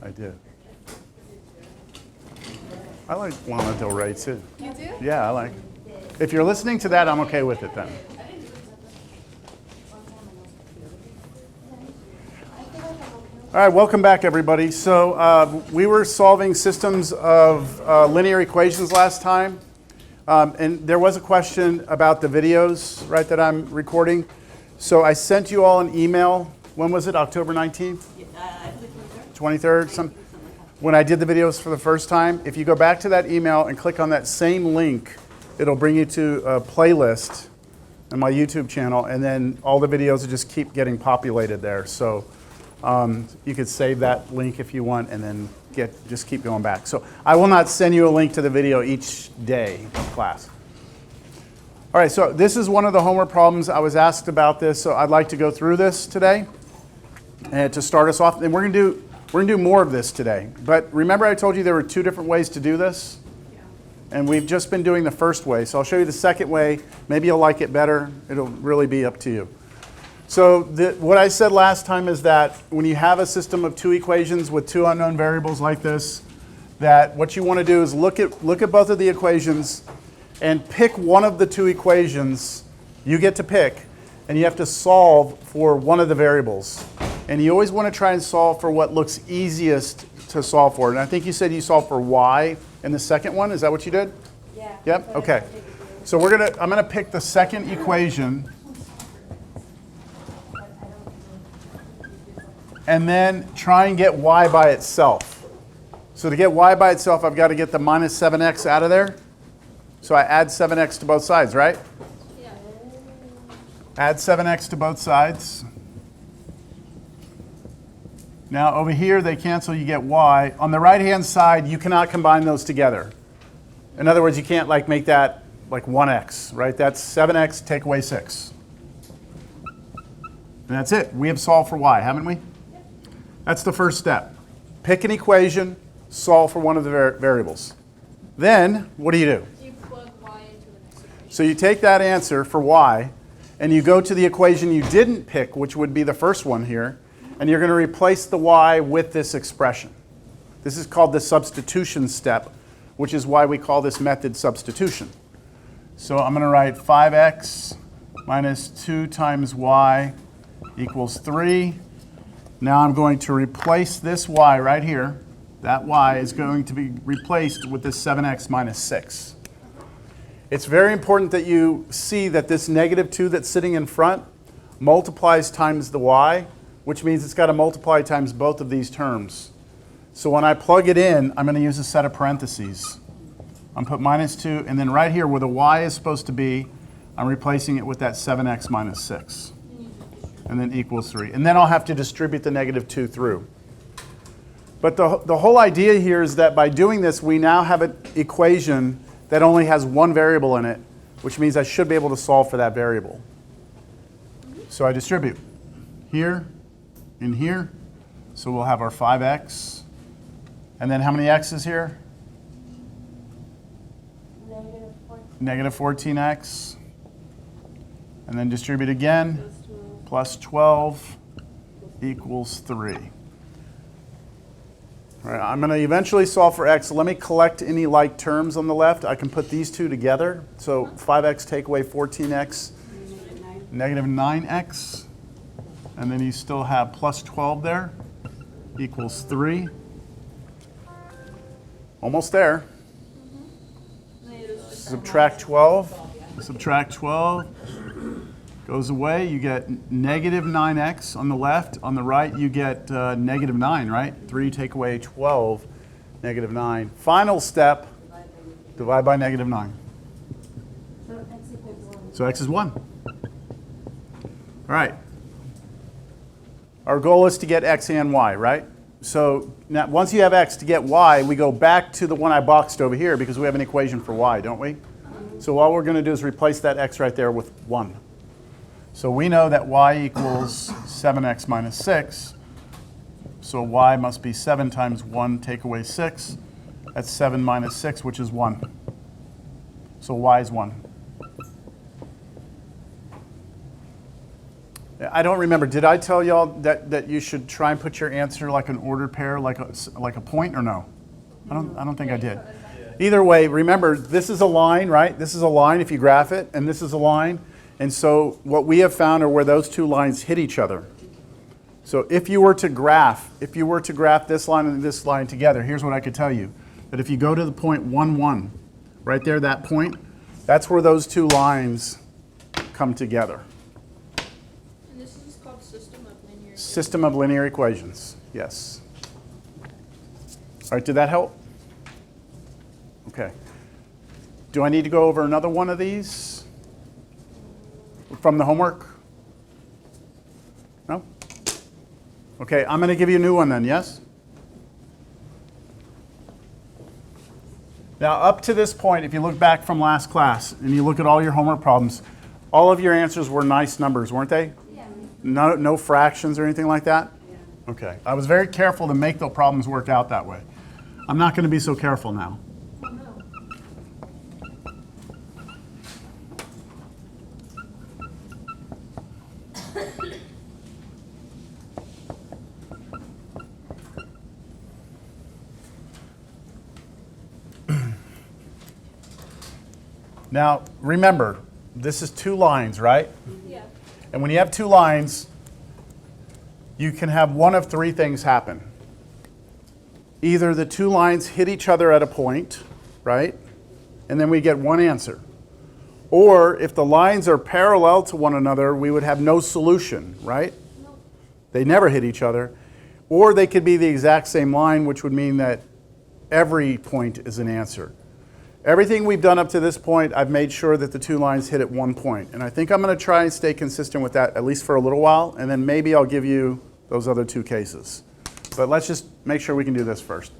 I do. I like Lana Del Rey too. You do? Yeah, I like. If you're listening to that, I'm okay with it then. All right, welcome back, everybody. So we were solving systems of linear equations last time, and there was a question about the videos, right, that I'm recording. So I sent you all an email. When was it? October 19th? 23rd? When I did the videos for the first time. If you go back to that email and click on that same link, it'll bring you to a playlist on my YouTube channel, and then all the videos will just keep getting populated there. So you could save that link if you want, and then just keep going back. So I will not send you a link to the video each day of class. All right, so this is one of the homework problems. I was asked about this, so I'd like to go through this today to start us off. And we're going to do more of this today. But remember I told you there were two different ways to do this? Yeah. And we've just been doing the first way. So I'll show you the second way. Maybe you'll like it better. It'll really be up to you. So what I said last time is that when you have a system of two equations with two unknown variables like this, that what you want to do is look at both of the equations and pick one of the two equations you get to pick, and you have to solve for one of the variables. And you always want to try and solve for what looks easiest to solve for. And I think you said you solved for y in the second one. Is that what you did? Yeah. Yep. Okay. So I'm gonna pick the second equation, and then try and get y by itself. So to get y by itself, I've got to get the minus 7x out of there. So I add 7x to both sides, right? Yeah. Add 7x to both sides. Now over here they cancel, you get y. On the right-hand side, you cannot combine those together. In other words, you can't like make that like 1x, right? That's 7x, take away 6. And that's it. We have solved for y, haven't we? Yep. That's the first step. Pick an equation, solve for one of the variables. Then, what do? You plug y into the next equation. So you take that answer for y, and you go to the equation you didn't pick, which would be the first one here, and you're going to replace the y with this expression. This is called the substitution step, which is why we call this method substitution. So I'm going to write 5x minus 2 times y equals 3. Now I'm going to replace this y right here. That y is going to be replaced with this 7x minus 6. It's very important that you see that this negative 2 that's sitting in front multiplies times the y, which means it's got to multiply times both of these terms. So when I plug it in, I'm going to use a set of parentheses. I'm put minus 2, and then right here where the y is supposed to be, I'm replacing it with that 7x minus 6. And then equals 3. And then I'll have to distribute the negative 2 through. But the whole idea here is that by doing this, we now have an equation that only has one variable in it, which means I should be able to solve for that variable. So I distribute here and here. So we'll have our 5x. And then how many x's here? Negative 14x. And then distribute again. Plus 12 equals 3. All right, I'm going to eventually solve for x. So let me collect any like terms on the left. I can put these two together. So 5x take away 14x, negative 9x. And then you still have plus 12 there, equals 3. Almost there. Subtract 12. Subtract 12. Goes away. You get negative 9x on the left. On the right, you get negative 9, right? 3 take away 12, negative 9. Final step, divide by negative 9. So x is 1. All right. Our goal is to get x and y, right? So now once you have x, to get y, we go back to the one I boxed over here because we have an equation for y, don't we? So all we're going to do is replace that x right there with 1. So we know that y equals 7x minus 6. So y must be 7 times 1, take away 6. That's 7 minus 6, which is 1. So y is 1. I don't remember. Did I tell y'all that you should try and put your answer like an ordered pair, like a point, or no? I don't think I did. Either way, remember, this is a line, right? This is a line if you graph it, and this is a line. And so what we have found are where those two lines hit each other. So if you were to graph this line and this line together, here's what I could tell you. That if you go to the point 1, 1, right there, that point, that's where those two lines come together. And this is called system of linear. System of linear equations, yes. All right, did that help? Okay. Do I need to go over another one of these from the homework? No? Okay, I'm going to give you a new one then, yes? Now, up to this point, if you look back from last class and you look at all your homework problems, all of your answers were nice numbers, weren't they? Yeah. No fractions or anything like that? Yeah. Okay. I was very careful to make the problems work out that way. I'm not going to be so careful now. Oh, no. Now, remember, this is two lines, right? Yeah. And when you have two lines, you can have one of three things happen. Either the two lines hit each other at a point, right? And then we get one answer. Or if the lines are parallel to one another, we would have no solution, right? No. They never hit each other. Or they could be the exact same line, which would mean that every point is an answer. Everything we've done up to this point, I've made sure that the two lines hit at one point. And I think I'm going to try and stay consistent with that, at least for a little while, and then maybe I'll give you those other two cases. But let's just make sure we can do this first.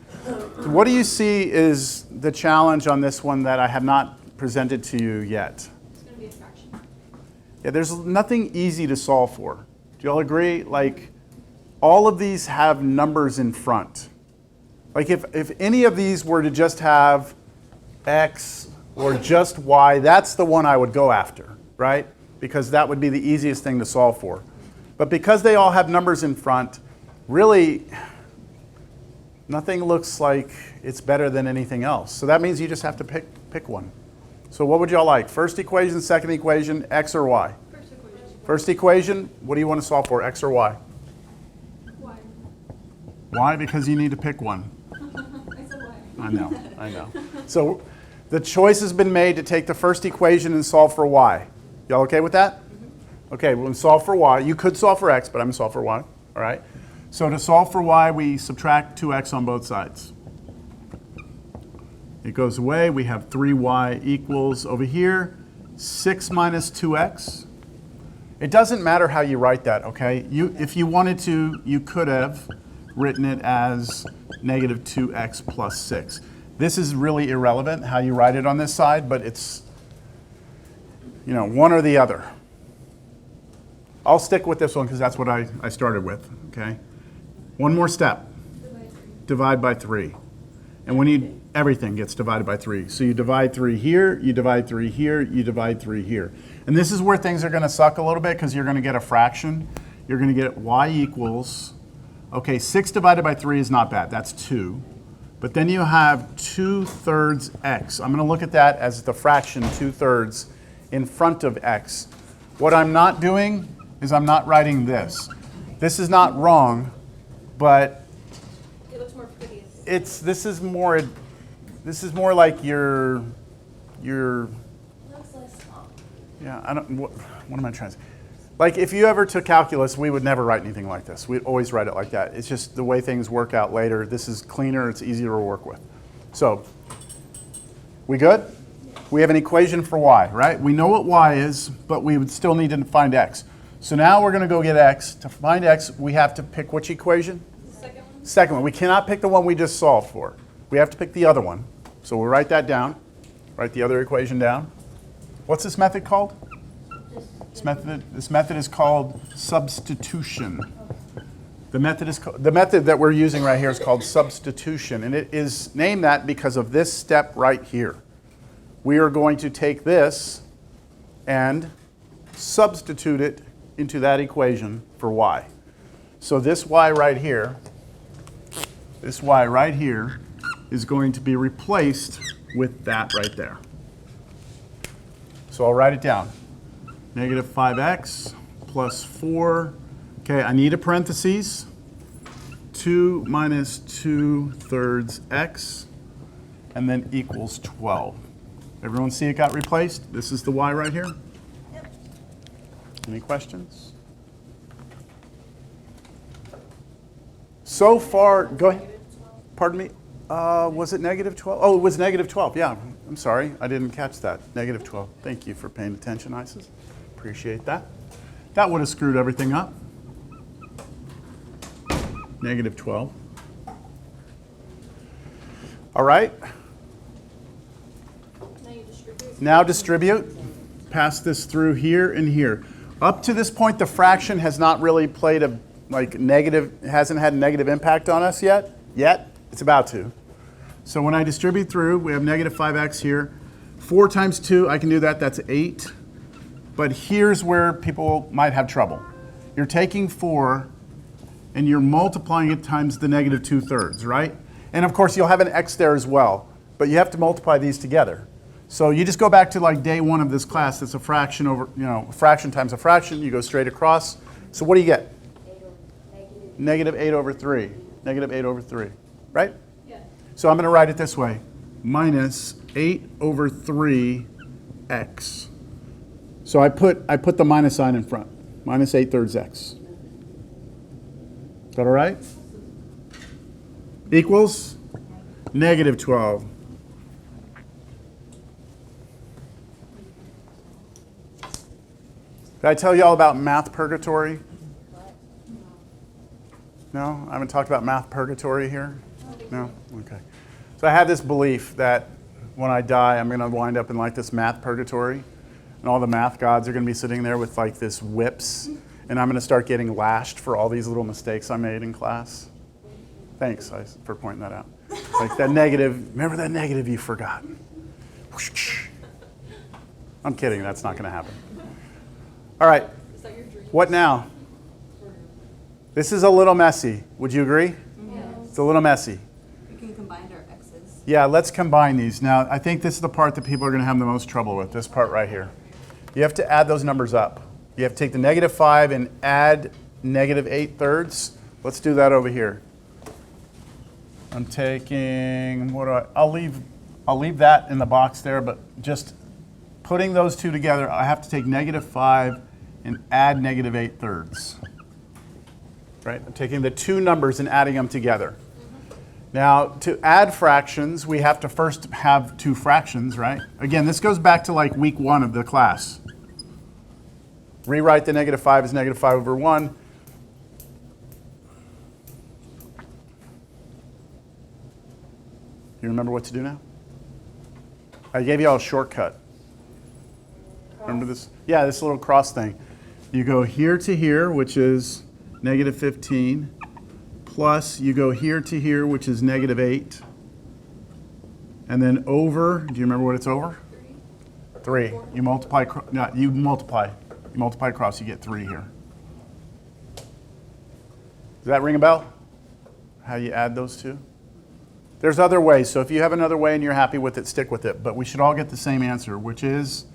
What do you see is the challenge on this one that I have not presented to you yet? It's going to be a fraction. Yeah, there's nothing easy to solve for. Do you all agree? Like, all of these have numbers in front. Like, if any of these were to just have X or just Y, that's the one I would go after, right? Because that would be the easiest thing to solve for. But because they all have numbers in front, really, nothing looks like it's better than anything else. So that means you just have to pick one. So what would y'all like? First equation, second equation, X or Y? First equation. First equation, what do you want to solve for, X or Y? Y. Why? Because you need to pick one. I said Y. I know. So the choice has been made to take the first equation and solve for Y. Y'all okay with that? Mm-hmm. Okay, we'll solve for Y. You could solve for X, but I'm going to solve for Y. All right? So to solve for Y, we subtract 2X on both sides. It goes away. We have 3Y equals, over here, 6 minus 2X. It doesn't matter how you write that, okay? If you wanted to, you could have written it as negative 2X plus 6. This is really irrelevant how you write it on this side, but it's, one or the other. I'll stick with this one because that's what I started with, okay? One more step. Divide by 3. And everything gets divided by 3. So you divide 3 here, you divide 3 here, you divide 3 here. And this is where things are going to suck a little bit because you're going to get a fraction. You're going to get Y equals, okay, 6 divided by 3 is not bad. That's 2. But then you have 2/3 X. I'm going to look at that as the fraction 2/3 in front of X. What I'm not doing is I'm not writing this. This is not wrong, but It looks more pretty. this is more like your Looks less small. yeah, what am I trying to say? Like if you ever took calculus, we would never write anything like this. We'd always write it like that. It's just the way things work out later. This is cleaner, it's easier to work with. So, we good? We have an equation for Y, right? We know what Y is, but we would still need to find X. So now we're going to go get X. To find X, we have to pick which equation? The second one? Second one. We cannot pick the one we just solved for. We have to pick the other one. So we'll write that down. Write the other equation down. What's this method called? This method is called substitution. The method that we're using right here is called substitution, and it is named that because of this step right here. We are going to take this and substitute it into that equation for y. So this y right here is going to be replaced with that right there. So I'll write it down. Negative 5x plus 4. Okay, I need a parentheses. 2 minus 2/3 x, and then equals 12. Everyone see it got replaced? This is the y right here? Yep. Any questions? So far, go ahead. Pardon me? Was it negative 12? Oh, it was negative 12. Yeah, I'm sorry. I didn't catch that. Negative 12. Thank you for paying attention, Isis. Appreciate that. That would have screwed everything up. Negative 12. All right. Now you distribute. Now distribute. Pass this through here and here. Up to this point, the fraction has not really played a negative, hasn't had a negative impact on us yet. It's about to. So when I distribute through, we have negative 5x here. 4 times 2, I can do that. That's 8. But here's where people might have trouble. You're taking 4 and you're multiplying it times the negative 2/3, right? And of course, you'll have an x there as well. But you have to multiply these together. So you just go back to like day 1 of this class. It's a fraction over, a fraction times a fraction. You go straight across. So what do you get? Negative 8 over 3. Negative 8 over 3, right? Yeah. So I'm going to write it this way. Minus 8 over 3x. So I put the minus sign in front. Minus 8/3 x. Is that all right? Equals negative 12. Did I tell you all about math purgatory? No? I haven't talked about math purgatory here? No? Okay. So I have this belief that when I die, I'm going to wind up in like this math purgatory. And all the math gods are going to be sitting there with like this whips. And I'm going to start getting lashed for all these little mistakes I made in class. Thanks for pointing that out. Like that negative, remember that negative you forgot. I'm kidding, that's not going to happen. All right, what now? This is a little messy. Would you agree? Yes. It's a little messy. We can combine our x's. Yeah, let's combine these. Now, I think this is the part that people are going to have the most trouble with, this part right here. You have to add those numbers up. You have to take the negative 5 and add negative 8/3. Let's do that over here. I'm taking, I'll leave that in the box there, but just putting those two together, I have to take negative 5 and add negative 8/3. Right? I'm taking the two numbers and adding them together. Now, to add fractions, we have to first have two fractions, right? Again, this goes back to like week 1 of the class. Rewrite the negative 5 as negative 5 over 1. You remember what to do now? I gave you all a shortcut. Remember this? Yeah, this little cross thing. You go here to here, which is negative 15, plus you go here to here, which is negative 8. And then over, do you remember what it's over? 3. You multiply, you multiply across, you get 3 here. Does that ring a bell? How you add those two? There's other ways, so if you have another way and you're happy with it, stick with it. But we should all get the same answer, which is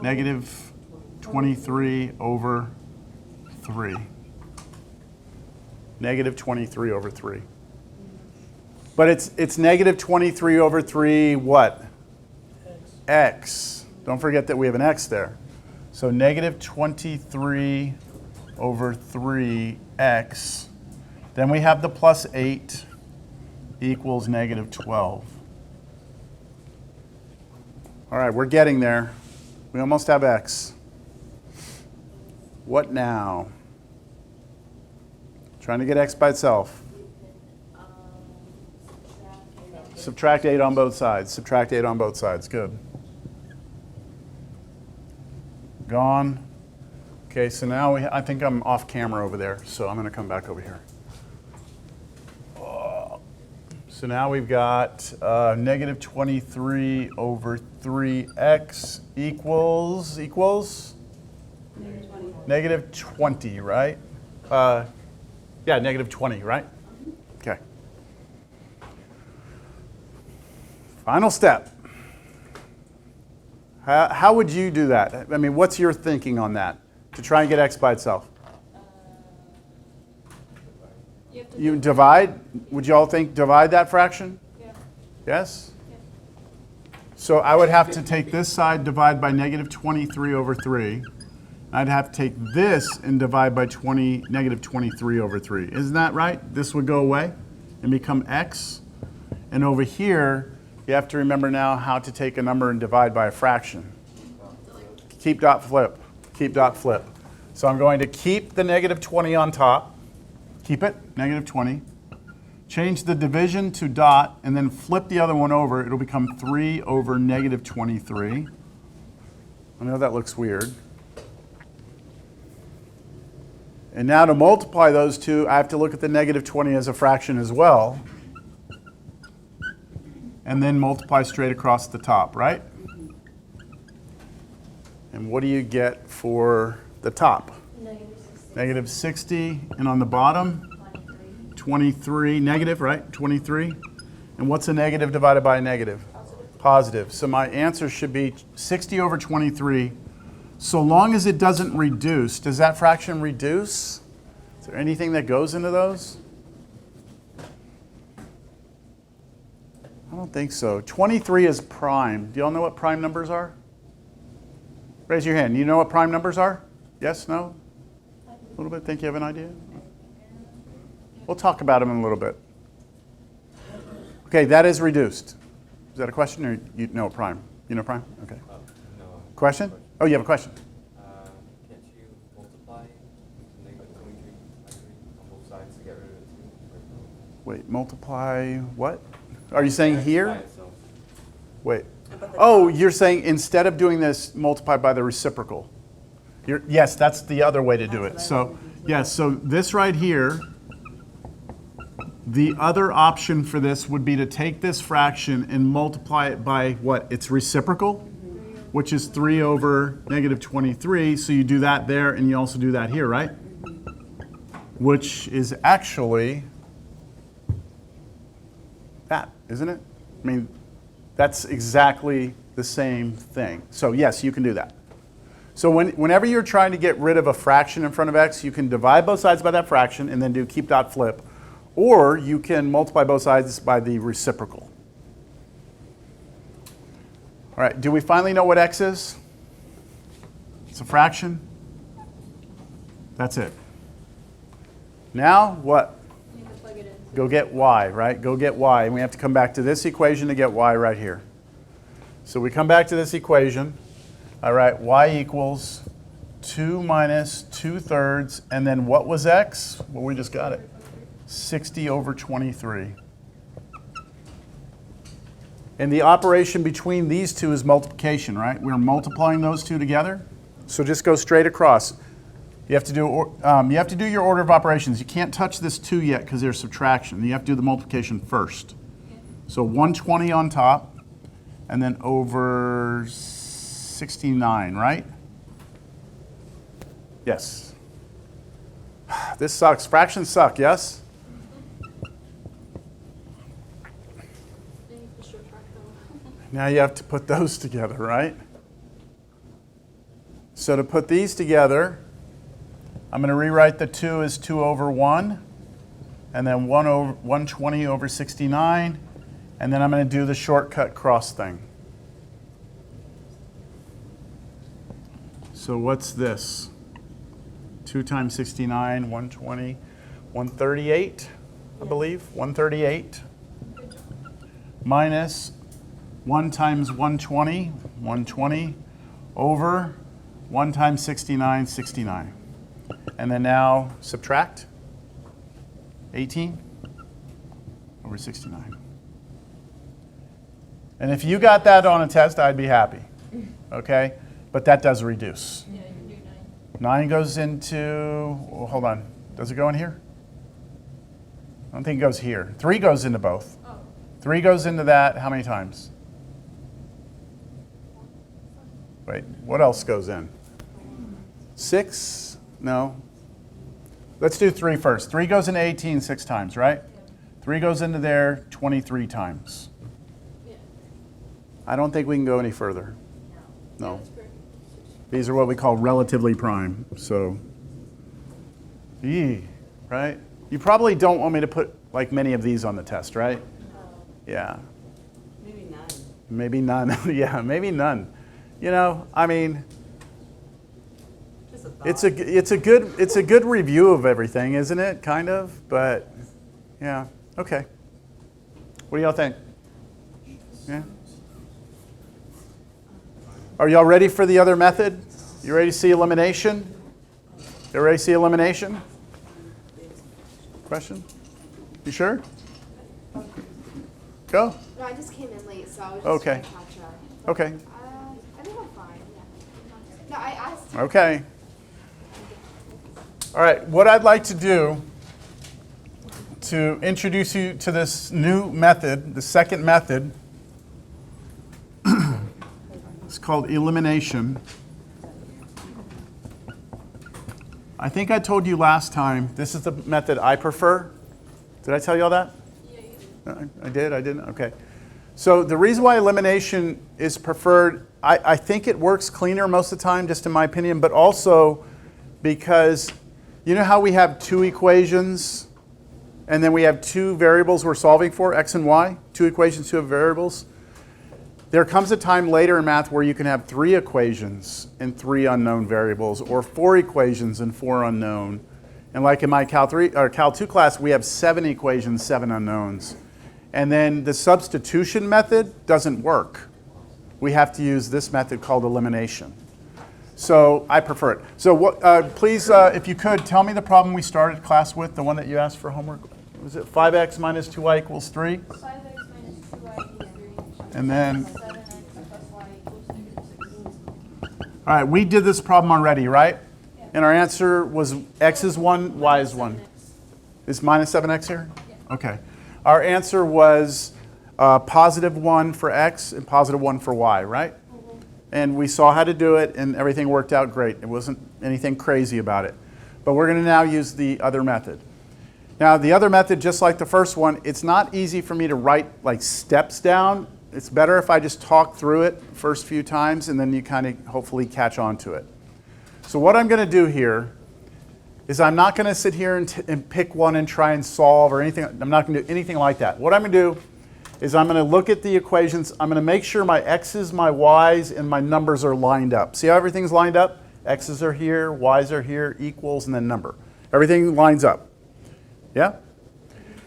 negative 23 over 3. Negative 23 over 3. But it's negative 23 over 3 what? X. Don't forget that we have an x there. So negative 23 over 3x. Then we have the plus 8 equals negative 12. All right, we're getting there. We almost have x. What now? Trying to get x by itself. Subtract 8 on both sides. Subtract 8 on both sides. Good. Gone. Okay, so now I think I'm off camera over there, so I'm going to come back over here. So now we've got negative 23 over 3x equals? Negative 24. Negative 20, right? Yeah, negative 20, right? Okay. Final step. How would you do that? I mean, what's your thinking on that to try and get x by itself? You have to You divide? Would you all think divide that fraction? Yeah. Yes? Yeah. So I would have to take this side, divide by negative 23 over 3. I'd have to take this and divide by negative 23 over 3. Isn't that right? This would go away and become x. And over here, you have to remember now how to take a number and divide by a fraction. Keep dot flip. Keep dot flip. So I'm going to keep the negative 20 on top. Keep it, negative 20. Change the division to dot, and then flip the other one over. It'll become 3 over negative 23. I know that looks weird. And now to multiply those two, I have to look at the negative 20 as a fraction as well. And then multiply straight across the top, right? And what do you get for the top? Negative 60. And on the bottom? 23. Negative, right? 23. And what's a negative divided by a negative? Positive. So my answer should be 60 over 23. So long as it doesn't reduce, does that fraction reduce? Is there anything that goes into those? I don't think so. 23 is prime. Do you all know what prime numbers are? Raise your hand. You know what prime numbers are? Yes? No? A little bit? Think you have an idea? We'll talk about them in a little bit. Okay, that is reduced. Is that a question or you know prime? You know prime? Okay. No. Question? Oh, you have a question? Can't you multiply negative 23 by 3 on both sides to get rid of the 2? Wait, multiply what? Are you saying By here? itself. Wait. Oh, you're saying instead of doing this, multiply by the reciprocal. Yes, that's the other way to do it. So, yes, so this right here, the other option for this would be to take this fraction and multiply it by what? Its reciprocal, which is 3 over negative 23. So you do that there, and you also do that here, right? Which is actually that, isn't it? I mean, that's exactly the same thing. So yes, you can do that. So whenever you're trying to get rid of a fraction in front of x, you can divide both sides by that fraction and then do keep dot flip. Or you can multiply both sides by the reciprocal. All right, do we finally know what x is? It's a fraction. That's it. Now what? You have to plug it in. Go get y, right? Go get y. And we have to come back to this equation to get y right here. So we come back to this equation. All right, y equals 2 minus 2/3. And then what was x? Well, we just got it. 60 over 23. And the operation between these two is multiplication, right? We're multiplying those two together. So just go straight across. You have to do your order of operations. You can't touch this 2 yet because there's subtraction. You have to do the multiplication first. So 120 on top, and then over 69, right? Yes. This sucks. Fractions suck, yes? Then you have to subtract them. Now you have to put those together, right? So to put these together, I'm going to rewrite the 2 as 2 over 1, and then 120 over 69, and then I'm going to do the shortcut cross thing. So what's this? 2 times 69, 120, 138, I believe, 138, minus 1 times 120, 120, over 1 times 69, 69. And then now subtract 18 over 69. And if you got that on a test, I'd be happy. Okay? But that does reduce. Yeah, you can do 9. 9 goes into, well, hold on. Does it go in here? I don't think it goes here. 3 goes into both. Oh. 3 goes into that how many times? Wait, what else goes in? 6? No. Let's do 3 first. 3 goes into 18 6 times, right? 3 goes into there 23 times. Yeah. I don't think we can go any further. No. That's correct. These are what we call relatively prime. So, right? You probably don't want me to put like many of these on the test, right? Yeah. Maybe none. Maybe none. Yeah, maybe none. You know, I mean, Just a thought. it's a good review of everything, isn't it? Kind of, but yeah. Okay. What do y'all think? Yeah. Are y'all ready for the other method? You ready to see elimination? You ready to see elimination? Question? You sure? Go. No, I just came in late, so I was just Okay. trying to catch up. Okay. I think I'm fine. Yeah. No, I asked. Okay. All right. What I'd like to do to introduce you to this new method, the second method, it's called elimination. I think I told you last time, this is the method I prefer. Did I tell you all that? Yeah, you do. I did? I didn't? Okay. So the reason why elimination is preferred, I think it works cleaner most of the time, just in my opinion, but also because you know how we have 2 equations and then we have 2 variables we're solving for, x and y, 2 equations, 2 variables? There comes a time later in math where you can have 3 equations and 3 unknown variables, or 4 equations and 4 unknown. And like in my Cal 2 class, we have 7 equations, 7 unknowns. And then the substitution method doesn't work. We have to use this method called elimination. So I prefer it. So what, please, if you could, tell me the problem we started class with, the one that you asked for homework. Was it 5x minus 2y equals 3? 5x minus 2y equals 3. And then, 7x plus y equals -6. all right, we did this problem already, right? Yeah. And our answer was x is 1, y is 1. 7x. Is minus 7x here? Yeah. Okay. Our answer was positive 1 for x and positive 1 for y, right? And we saw how to do it, and everything worked out great. It wasn't anything crazy about it. But we're going to now use the other method. Now, the other method, just like the first one, it's not easy for me to write like steps down. It's better if I just talk through it first few times, and then you kind of hopefully catch on to it. So what I'm going to do here is I'm not going to sit here and pick one and try and solve or anything. I'm not going to do anything like that. What I'm going to do is I'm going to look at the equations. I'm going to make sure my x's, my y's, and my numbers are lined up. See how everything's lined up? X's are here, y's are here, equals, and then number. Everything lines up. Yeah?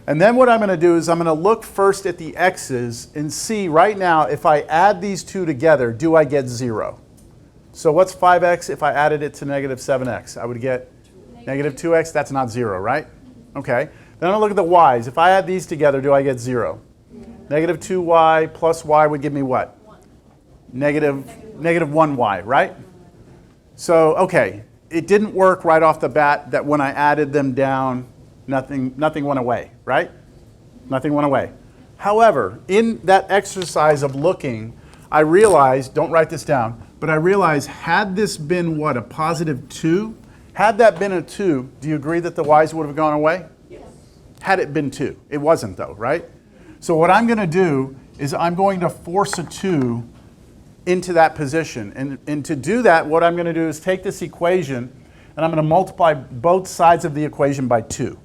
And then what I'm going to do is I'm going to look first at the x's and see right now if I add these two together, do I get 0? So what's 5x if I added it to negative 7x? I would get negative 2x. That's not 0, right? Okay. Then I'll look at the y's. If I add these together, do I get 0? Negative 2y plus y would give me what? 1. Negative 1y, right? So, okay, it didn't work right off the bat that when I added them down, nothing went away, right? Nothing went away. However, in that exercise of looking, I realized, don't write this down, but I realized had this been what, a positive 2? Had that been a 2, do you agree that the y's would have gone away? Yes. Had it been 2. It wasn't though, right? So what I'm going to do is I'm going to force a 2 into that position. And to do that, what I'm going to do is take this equation and I'm going to multiply both sides of the equation by 2.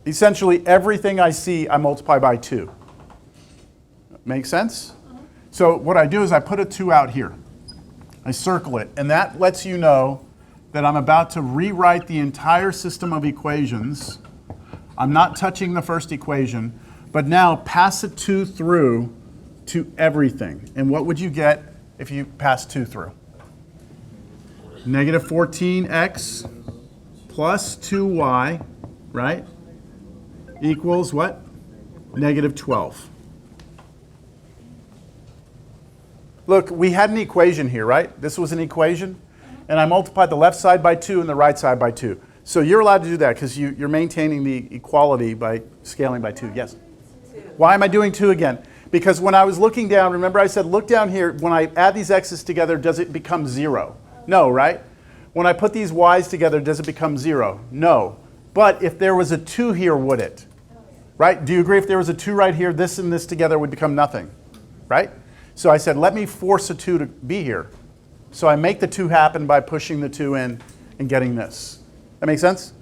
Essentially, everything I see, I multiply by 2. Make sense? So what I do is I put a 2 out here. I circle it, and that lets you know that I'm about to rewrite the entire system of equations. I'm not touching the first equation, but now pass a 2 through to everything. And what would you get if you pass 2 through? Negative 14x plus 2y, right? Equals what? Negative 12. Look, we had an equation here, right? This was an equation. And I multiplied the left side by 2 and the right side by 2. So you're allowed to do that because you're maintaining the equality by scaling by 2. Yes? 2. Why am I doing 2 again? Because when I was looking down, remember I said look down here, when I add these x's together, does it become 0? No, right? When I put these y's together, does it become 0? No. But if there was a 2 here, would it? Right? Do you agree if there was a 2 right here, this and this together would become nothing? Right? So I said, let me force a 2 to be here. So I make the 2 happen by pushing the 2 in and getting this. That make sense?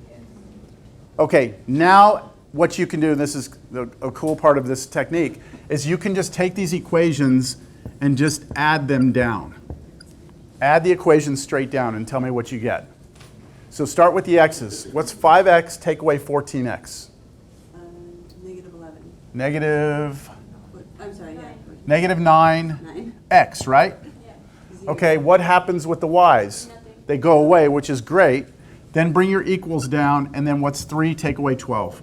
Okay, now what you can do, and this is a cool part of this technique, is you can just take these equations and just add them down. Add the equations straight down and tell me what you get. So start with the x's. What's 5x take away 14x? Negative 11. Negative, I'm sorry, yeah. negative 9x, right? Okay, what happens with the y's? They go away, which is great. Then bring your equals down, and then what's 3 take away 12?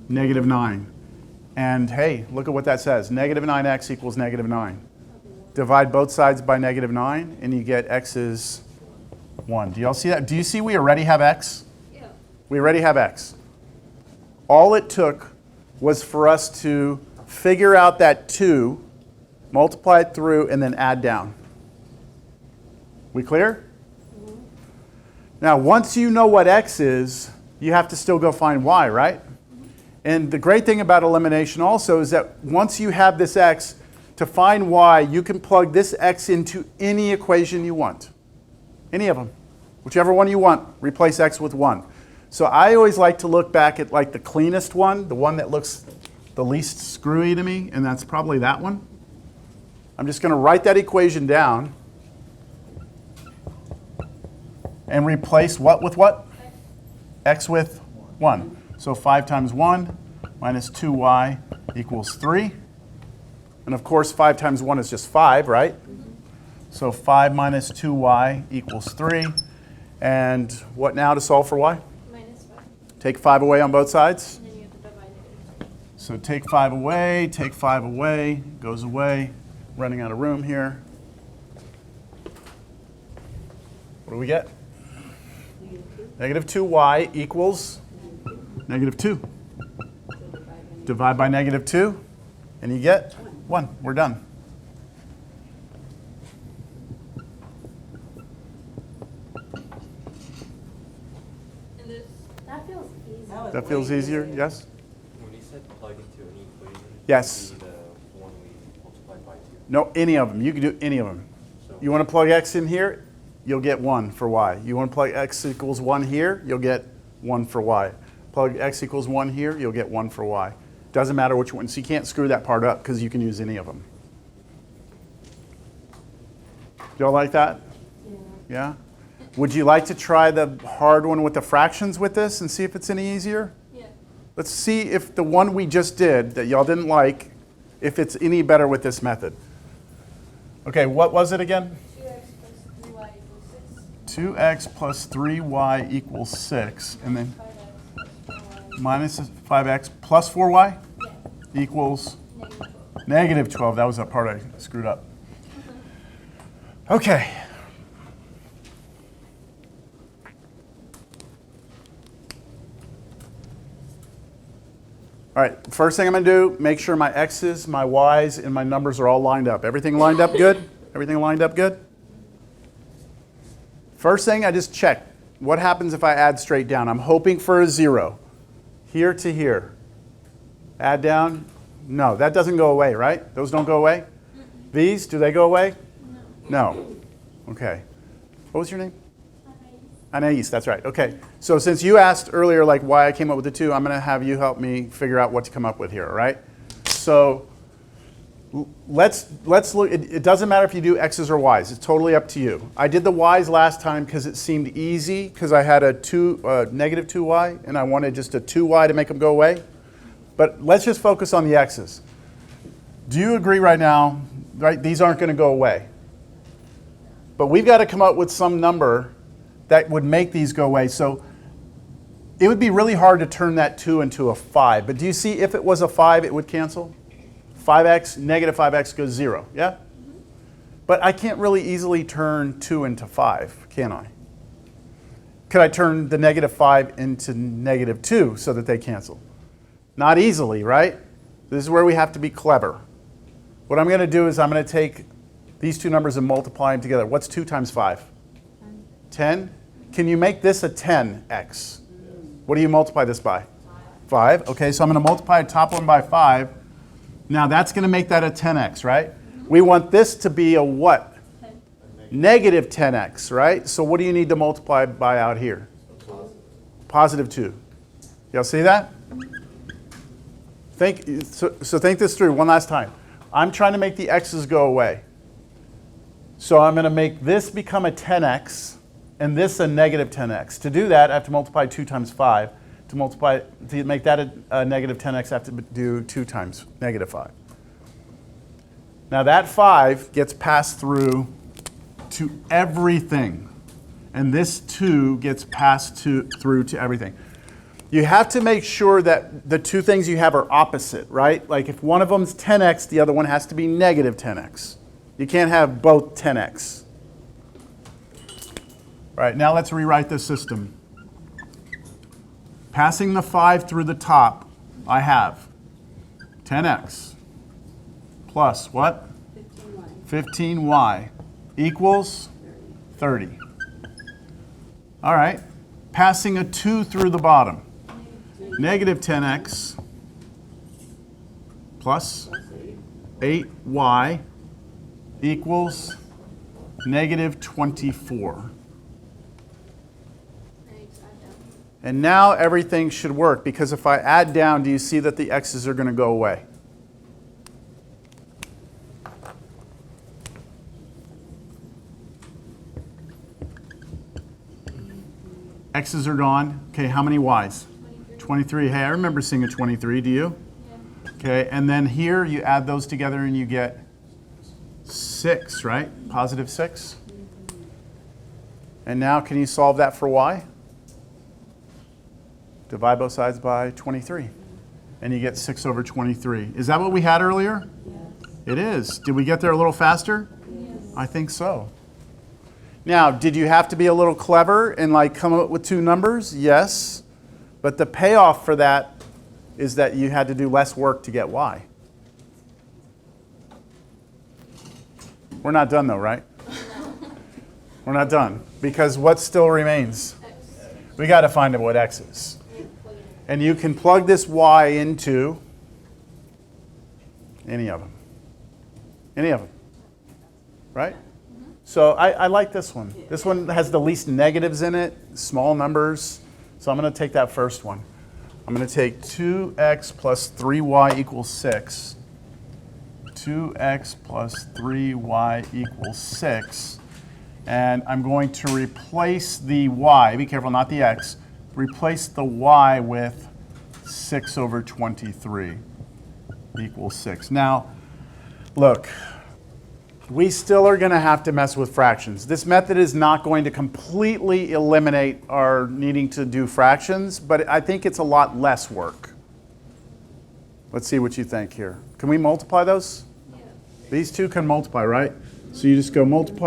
Negative 9. And hey, look at what that says. Negative 9x equals negative 9. Divide both sides by negative 9, and you get x is 1. Do y'all see that? Do you see we already have x? Yeah. We already have x. All it took was for us to figure out that 2, multiply it through, and then add down. We clear? Now, once you know what x is, you have to still go find y, right? And the great thing about elimination also is that once you have this x, to find y, you can plug this x into any equation you want. Any of them. Whichever one you want, replace x with 1. So I always like to look back at like the cleanest one, the one that looks the least screwy to me, and that's probably that one. I'm just going to write that equation down and replace what with what? X with 1. So 5 times 1 minus 2y equals 3. And of course, 5 times 1 is just 5, right? So 5 minus 2y equals 3. And what now to solve for y? Minus 5. Take 5 away on both sides. And then you have to divide it. So take 5 away, goes away. Running out of room here. What do we get? Negative 2y equals negative 2. Divide by negative 2, and you get 1. We're done. And this, That feels easy. That feels easier, yes? When you said plug into any equation, Yes. would be the one we multiplied by 2. No, any of them. You can do any of them. So You want to plug x in here, you'll get 1 for y. You want to plug x equals 1 here, you'll get 1 for y. Plug x equals 1 here, you'll get 1 for y. Doesn't matter which one. So you can't screw that part up because you can use any of them. Y'all like that? Yeah? Would you like to try the hard one with the fractions with this and see if it's any easier? yeah. Let's see if the one we just did that y'all didn't like, if it's any better with this method. Okay, what was it again? 2x plus 3y 2x plus 3y equals 6. equals 6. And then 5x plus 4y. minus 5x plus 4y Yeah. equals Negative 12. negative 12. That was that part I screwed up. Okay. All right, first thing I'm going to do, make sure my x's, my y's, and my numbers are all lined up. Everything lined up good? Everything lined up good? First thing, I just check. What happens if I add straight down? I'm hoping for a 0. Here to here. Add down? No, that doesn't go away, right? Those don't go away? These, do they go away? No. Okay. What was your name? Anais, that's right. Okay. So since you asked earlier like why I came up with the 2, I'm going to have you help me figure out what to come up with here, all right? So let's look. It doesn't matter if you do x's or y's. It's totally up to you. I did the y's last time because it seemed easy because I had a negative 2y and I wanted just a 2y to make them go away. But let's just focus on the x's. Do you agree right now, right? These aren't going to go away. But we've got to come up with some number that would make these go away. So it would be really hard to turn that 2 into a 5. But do you see if it was a 5, it would cancel? 5x, negative 5x goes 0, yeah? But I can't really easily turn 2 into 5, can I? Could I turn the negative 5 into negative 2 so that they cancel? Not easily, right? This is where we have to be clever. What I'm going to do is I'm going to take these two numbers and multiply them together. What's 2 times 5? 10? Can you make this a 10x? What do you multiply this by? 5. Okay, so I'm going to multiply the top one by 5. Now that's going to make that a 10x, right? We want this to be a what? Negative 10x, right? So what do you need to multiply by out here? Positive 2. Y'all see that? So think this through one last time. I'm trying to make the x's go away. So I'm going to make this become a 10x and this a negative 10x. To do that, I have to multiply 2 times 5. To make that a negative 10x, I have to do 2 times negative 5. Now that 5 gets passed through to everything. And this 2 gets passed through to everything. You have to make sure that the two things you have are opposite, right? Like if one of them's 10x, the other one has to be negative 10x. You can't have both 10x. All right, now let's rewrite this system. Passing the 5 through the top, I have 10x plus what? 15y equals 30. All right, passing a 2 through the bottom. Negative 10x plus 8y equals negative 24. And now everything should work, because if I add down, do you see that the x's are going to go away? X's are gone. Okay, how many y's? 23. Hey, I remember seeing a 23. Do you? Yeah. Okay, and then here you add those together and you get 6, right? Positive 6. And now can you solve that for y? Divide both sides by 23. And you get 6 over 23. Is that what we had earlier? Yes. It is. Did we get there a little faster? Yes. I think so. Now, did you have to be a little clever and like come up with 2 numbers? Yes. But the payoff for that is that you had to do less work to get y. We're not done though, right? We're not done. Because what still remains? We got to find out what x is. And you can plug this y into any of them. Any of them. Right? So I like this one. This one has the least negatives in it, small numbers. So I'm going to take that first one. I'm going to take 2x plus 3y equals 6. 2x plus 3y equals 6. And I'm going to replace the y, be careful, not the x, replace the y with 6 over 23 equals 6. Now, look, we still are going to have to mess with fractions. This method is not going to completely eliminate our needing to do fractions, but I think it's a lot less work. Let's see what you think here. Can we multiply those? Yeah. These two can multiply, right? So you just go multiply